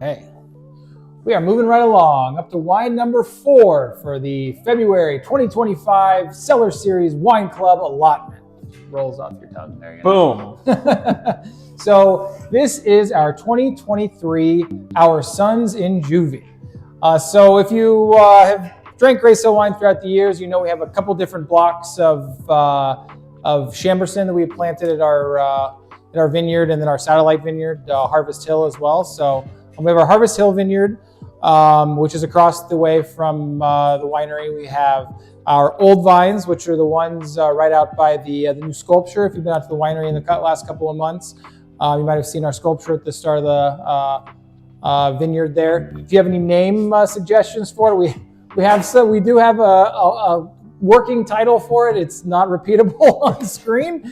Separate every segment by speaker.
Speaker 1: Okay, we are moving right along up to wine number 4 for the February 2025 Cellar Series Wine Club allotment. Rolls off your tongue there. You
Speaker 2: know?
Speaker 1: Boom. So this is our 2023 Our Sons in Juvie. So if you have drank Grace Hill wine throughout the years, you know we have a couple different blocks of Chamberson that we planted at our vineyard, and then our satellite vineyard, Harvest Hill as well. So we have our Harvest Hill vineyard, which is across the way from the winery. We have our old vines, which are the ones right out by the new sculpture. If you've been out to the winery in the last couple of months, you might have seen our sculpture at the start of the vineyard there. If you have any name suggestions for it, we do have a working title for it. It's not repeatable on the screen,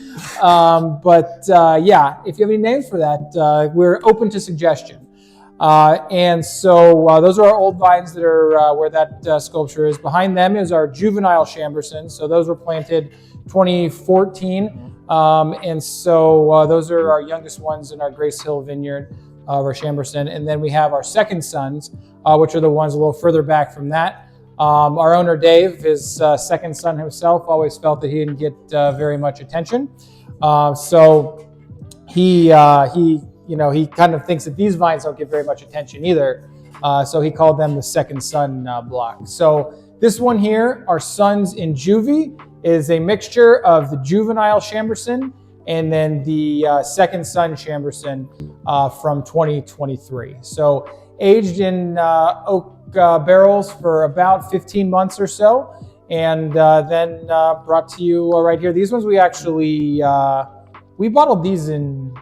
Speaker 1: but yeah, if you have any names for that, we're open to suggestion. And so those are our old vines that are where that sculpture is. Behind them is our juvenile Chamberson. So those were planted 2014. And so those are our youngest ones in our Grace Hill vineyard of our Chamberson. And then we have our second sons, which are the ones a little further back from that. Our owner, Dave, his second son himself, always felt that he didn't get very much attention. So he kind of thinks that these vines don't get very much attention either. So he called them the second son block. So this one here, Our Sons in Juvie, is a mixture of the juvenile Chamberson and then the second son Chamberson from 2023. So aged in oak barrels for about 15 months or so, and then brought to you right here. These ones we actually, we bottled these in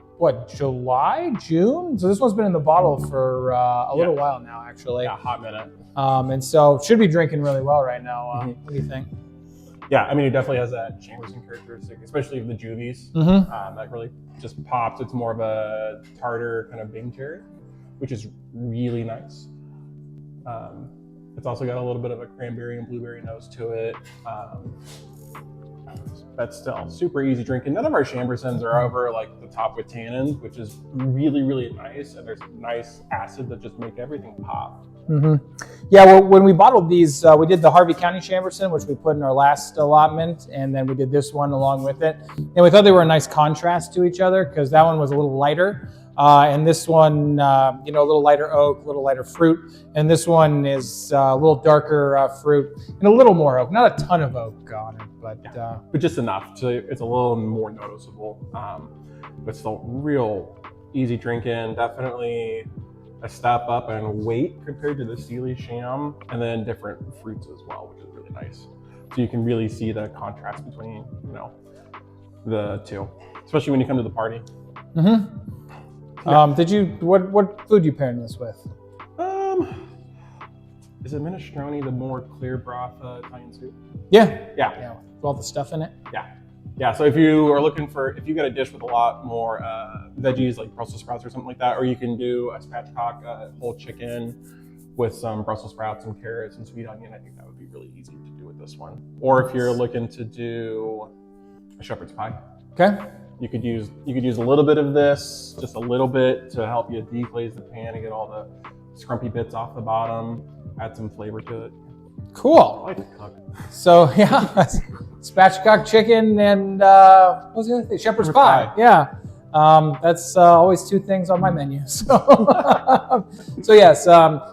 Speaker 1: July, June? So this one's been in the bottle for a little while now, actually.
Speaker 2: Yeah, hot minute.
Speaker 1: And so should be drinking really well right now. What do you think?
Speaker 2: Yeah, I mean, it definitely has that Chamberson characteristic, especially the Juvies. That really just pops. It's more of a tartar kind of Bing cherry, which is really nice. It's also got a little bit of a cranberry and blueberry nose to it. That's still super easy drinking. None of our Chambersons are over like the top with tannins, which is really, really nice. And there's nice acid that just make everything pop.
Speaker 1: Yeah, well, when we bottled these, we did the Harvey County Chamberson, which we put in our last allotment, and then we did this one along with it. And we thought they were a nice contrast to each other because that one was a little lighter. And this one, a little lighter oak, a little lighter fruit. And this one is a little darker fruit and a little more oak. Not a ton of oak on it,
Speaker 2: but just enough. So it's a little more noticeable. But still real easy drinking. Definitely a step up in weight compared to the Sealy Sham, and then different fruits as well, which is really nice. So you can really see the contrast between, the two, especially when you come to the party.
Speaker 1: Yeah. What food you pairing this with?
Speaker 2: Is it minestrone the more clear broth Italian soup?
Speaker 1: Yeah. With all the stuff in it.
Speaker 2: Yeah. So if you got a dish with a lot more veggies like Brussels sprouts or something like that, or you can do a spatchcock whole chicken with some Brussels sprouts, some carrots, and sweet onion. I think that would be really easy to do with this one. Or if you're looking to do a shepherd's pie.
Speaker 1: Okay.
Speaker 2: You could use a little bit of this, just a little bit, to help you deglaze the pan and get all the scrumpy bits off the bottom. Add some flavor to it.
Speaker 1: Cool.
Speaker 2: I like to cook.
Speaker 1: So yeah, spatchcock chicken and what was the other thing? Shepherd's pie. Yeah. That's always two things on my menu. So, so yes,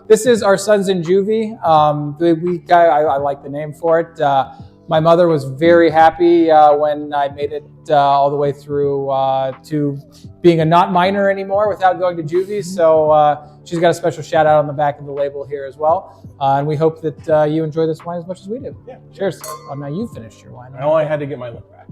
Speaker 1: this is Our Sons in Juvie. I like the name for it. My mother was very happy when I made it all the way through to being a not minor anymore without going to Juvie. So she's got a special shout out on the back of the label here as well. And we hope that you enjoy this wine as much as we do.
Speaker 2: Yeah.
Speaker 1: Cheers. Oh, now you finished your wine.
Speaker 2: I only had to get my look back.